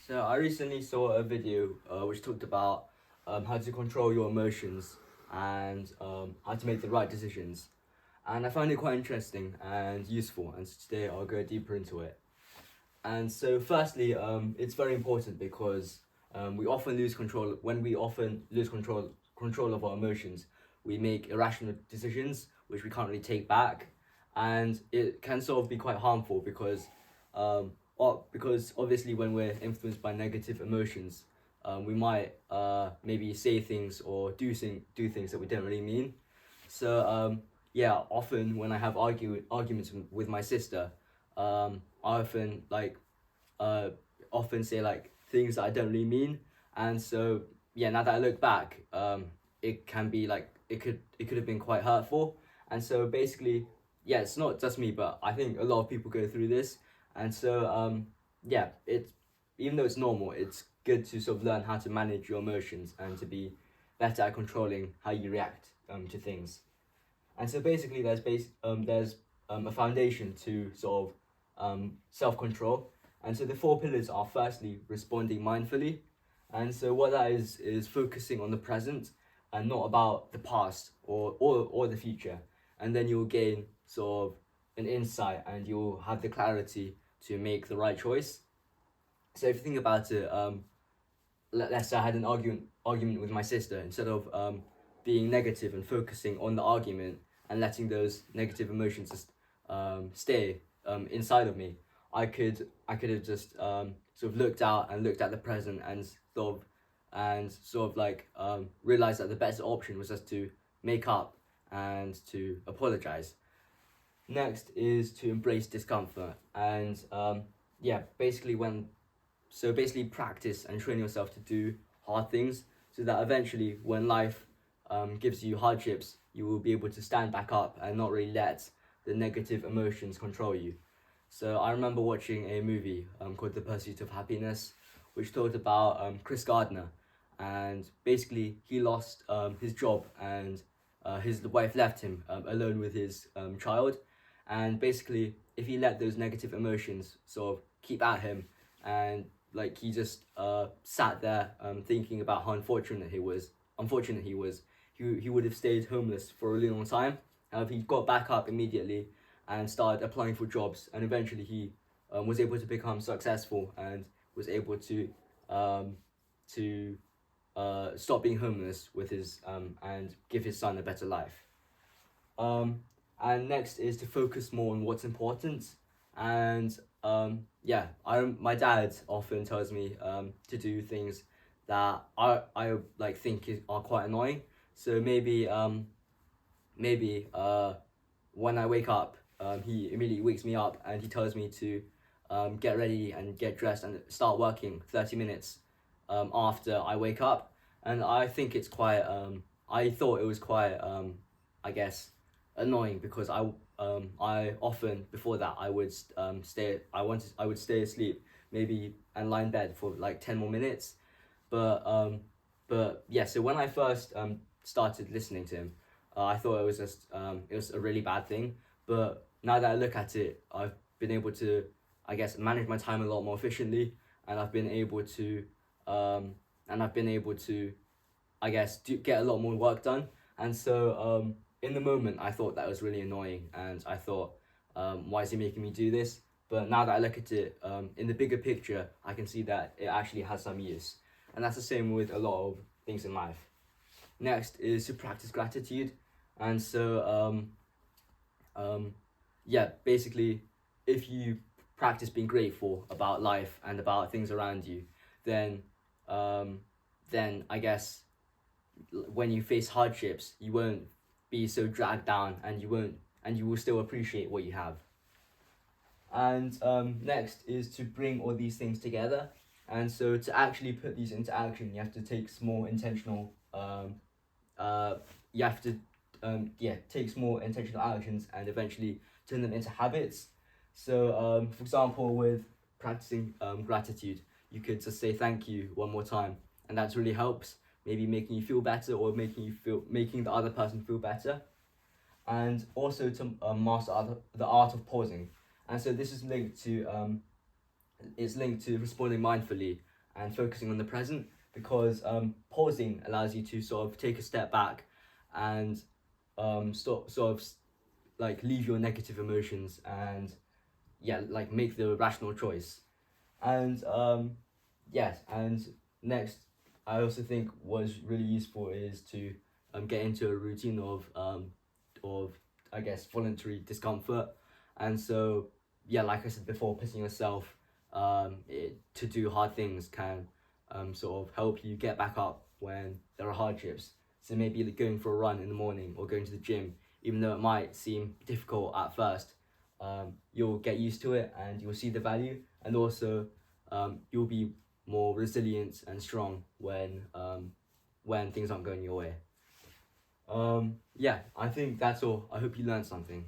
So I recently saw a video which talked about how to control your emotions and how to make the right decisions. And I found it quite interesting and useful, and so today I'll go deeper into it. And so firstly, it's very important because we often lose control. When we often lose control of our emotions, we make irrational decisions which we can't really take back, and it can sort of be quite harmful because obviously when we're influenced by negative emotions, we might maybe say things or do things that we don't really mean. So yeah, often when I have arguments with my sister, I uh, often say like things that I don't really mean, and so yeah, now that I look back, it can be like it could have been quite hurtful, and so basically, yeah, it's not just me, but I think a lot of people go through this, and so yeah, it's even though it's normal, it's good to sort of learn how to manage your emotions and to be better at controlling how you react to things. And so basically, there's a foundation to sort of self control. And so the four pillars are firstly responding mindfully, and so what that is focusing on the present and not about the past or the future. And then you'll gain sort of an insight and you'll have the clarity to make the right choice. So if you think about it, let's say I had an argument with my sister. Instead of being negative and focusing on the argument and letting those negative emotions just stay inside of me, I could have just sort of looked out and looked at the present and sort of like realized that the better option was just to make up and to apologize. Next is to embrace discomfort, and yeah, basically practice and train yourself to do hard things so that eventually when life gives you hardships, you will be able to stand back up and not really let the negative emotions control you. So I remember watching a movie called The Pursuit of Happiness, which talked about Chris Gardner, and basically he lost his job, and his wife left him alone with his child, and basically if he let those negative emotions sort of keep at him, and like he just sat there thinking about how unfortunate he would have stayed homeless for a really long time. He got back up immediately and started applying for jobs, and eventually he was able to become successful and was able um, to stop being homeless with his and give his son a better life. Um, and next is to focus more on what's important. And yeah, my dad often tells me to do things that I like are quite annoying. So maybe when I wake up, he immediately wakes me up and he tells me to get ready and get dressed and start working 30 minutes after I wake up. And I think it's quite, I thought it was quite, I guess, annoying because I often before that I would I would stay asleep maybe and lie in bed for like 10 more minutes, but yeah, so when I first started listening to him, I thought it was a really bad thing. But now that I look at it, I've been able to, I guess, manage my time a lot more efficiently, and I've been able to, I guess, get a lot more work done. And so in the moment, I thought that was really annoying, and I thought, why is he making me do this? But now that I look at it in the bigger picture, I can see that it actually has some use. And that's the same with a lot of things in life. Next is to practice gratitude. And so, yeah, basically, if you practice being grateful about life and about things around you, then, um, then I guess when you face hardships, you won't be so dragged down, and you will still appreciate what you have. And next is to bring all these things together. And so to actually put these into action, you have to take small intentional uh, you have to yeah, take small intentional actions and eventually turn them into habits. So for example, with practicing gratitude, you could just say thank you one more time, and that really helps, maybe making you feel better or making the other person feel better. And also to master the art of pausing. And so this is linked to it's linked to responding mindfully, and focusing on the present, because pausing allows you to sort of take a step back and like leave your negative emotions and like make the rational choice. And yes, and next, I also think was really useful is to get into a routine of I guess voluntary discomfort. And so like I said before, putting yourself to do hard things can sort of help you get back up when there are hardships. So maybe like going for a run in the morning or going to the gym, even though it might seem difficult at first, you'll get used to it and you'll see the value, and also you'll be more resilient and strong when things aren't going your way. I think that's all. I hope you learned something.